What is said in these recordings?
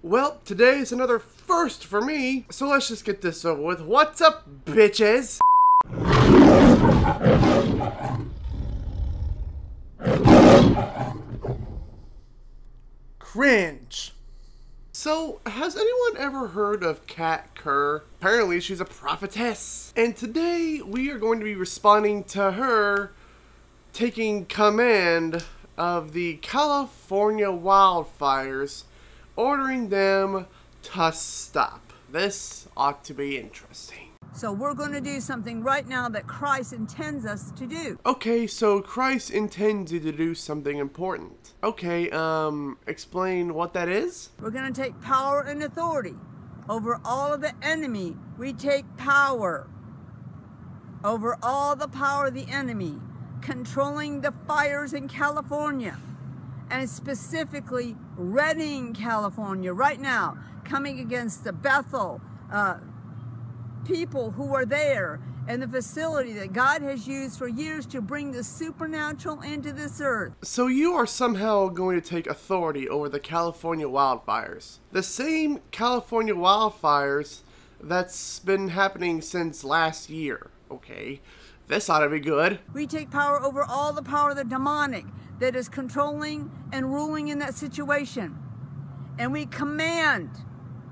Well, today is another first for me, so let's just get this over with. What's up, bitches? Cringe. So, has anyone ever heard of Kat Kerr? Apparently, she's a prophetess. And today, we are going to be responding to her taking command of the California wildfires, ordering them to stop. This ought to be interesting. So we're going to do something right now that Christ intends us to do. Okay, so Christ intends you to do something important. Okay, explain what that is? We're going to take power and authority over all of the enemy. We take power over all the power of the enemy, controlling the fires in California, and specifically Redding, California, right now, coming against the Bethel people who are there and the facility that God has used for years to bring the supernatural into this earth. So you are somehow going to take authority over the California wildfires. The same California wildfires that's been happening since last year. Okay, this ought to be good. We take power over all the power of the demonic that is controlling and ruling in that situation. And we command,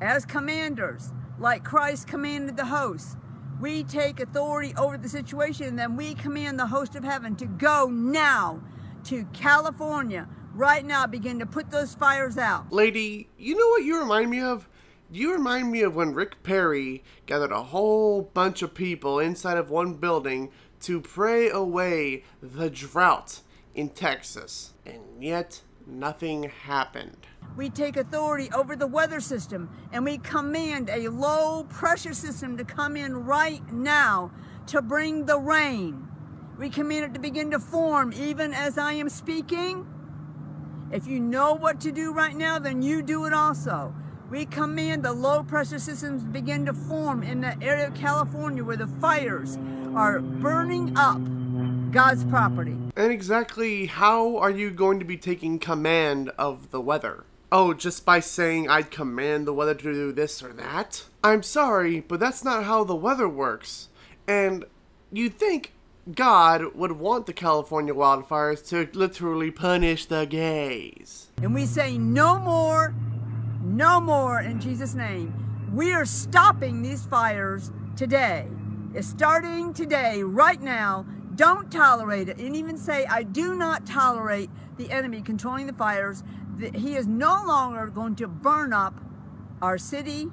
as commanders, like Christ commanded the host, we take authority over the situation, and then we command the host of heaven to go now to California, right now, begin to put those fires out. Lady, you know what you remind me of? You remind me of when Rick Perry gathered a whole bunch of people inside of one building to pray away the drought in Texas, and yet nothing happened. We take authority over the weather system, and we command a low pressure system to come in right now to bring the rain. We command it to begin to form even as I am speaking. If you know what to do right now, then you do it also. We command the low pressure systems to begin to form in the area of California where the fires are burning up God's property. And exactly how are you going to be taking command of the weather? Oh, just by saying I'd command the weather to do this or that? I'm sorry, but that's not how the weather works. And you'd think God would want the California wildfires to literally punish the gays. And we say no more in Jesus' name. We are stopping these fires today. It's starting today, right now. Don't tolerate it. And even say, I do not tolerate the enemy controlling the fires. He is no longer going to burn up our city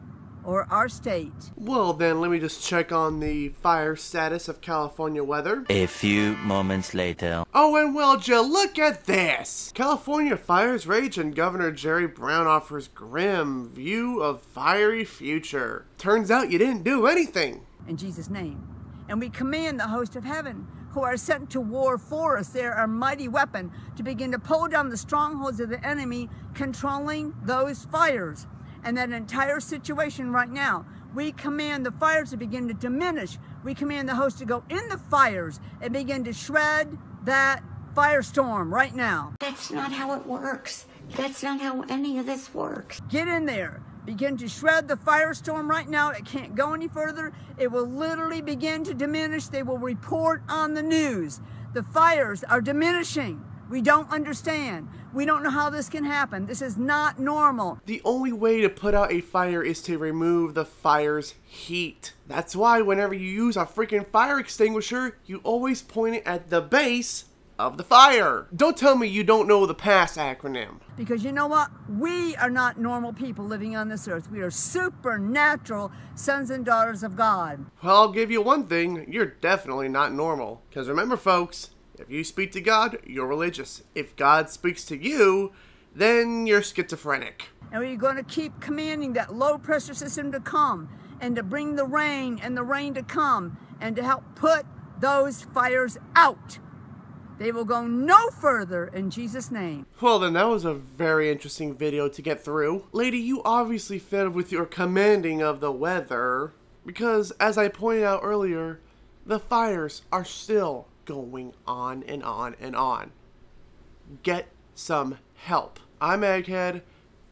or our state. Well then, let me just check on the fire status of California weather. A few moments later. Oh, and will you look at this? California fires rage and Governor Jerry Brown offers grim view of fiery future. Turns out you didn't do anything. In Jesus' name. And we command the host of heaven who are sent to war for us. They are a mighty weapon to begin to pull down the strongholds of the enemy controlling those fires. And that entire situation right now, we command the fires to begin to diminish. We command the host to go in the fires and begin to shred that firestorm right now. That's not how it works. That's not how any of this works. Get in there. Begin to shred the firestorm right now. It can't go any further. It will literally begin to diminish. They will report on the news. The fires are diminishing. We don't understand. We don't know how this can happen. This is not normal. The only way to put out a fire is to remove the fire's heat. That's why whenever you use a freaking fire extinguisher, you always point it at the base of the fire. Don't tell me you don't know the PASS acronym. Because you know what? We are not normal people living on this earth. We are supernatural sons and daughters of God. Well, I'll give you one thing. You're definitely not normal. Because remember, folks, if you speak to God, you're religious. If God speaks to you, then you're schizophrenic. And we're going to keep commanding that low pressure system to come and to bring the rain and the rain to come and to help put those fires out. They will go no further in Jesus' name. Well, then that was a very interesting video to get through. Lady, you obviously failed with your commanding of the weather. Because, as I pointed out earlier, the fires are still going on and on and on. Get some help. I'm Egghead.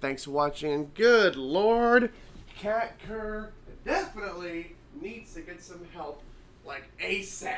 Thanks for watching, and good Lord, Cat Kerr definitely needs to get some help, like ASAP.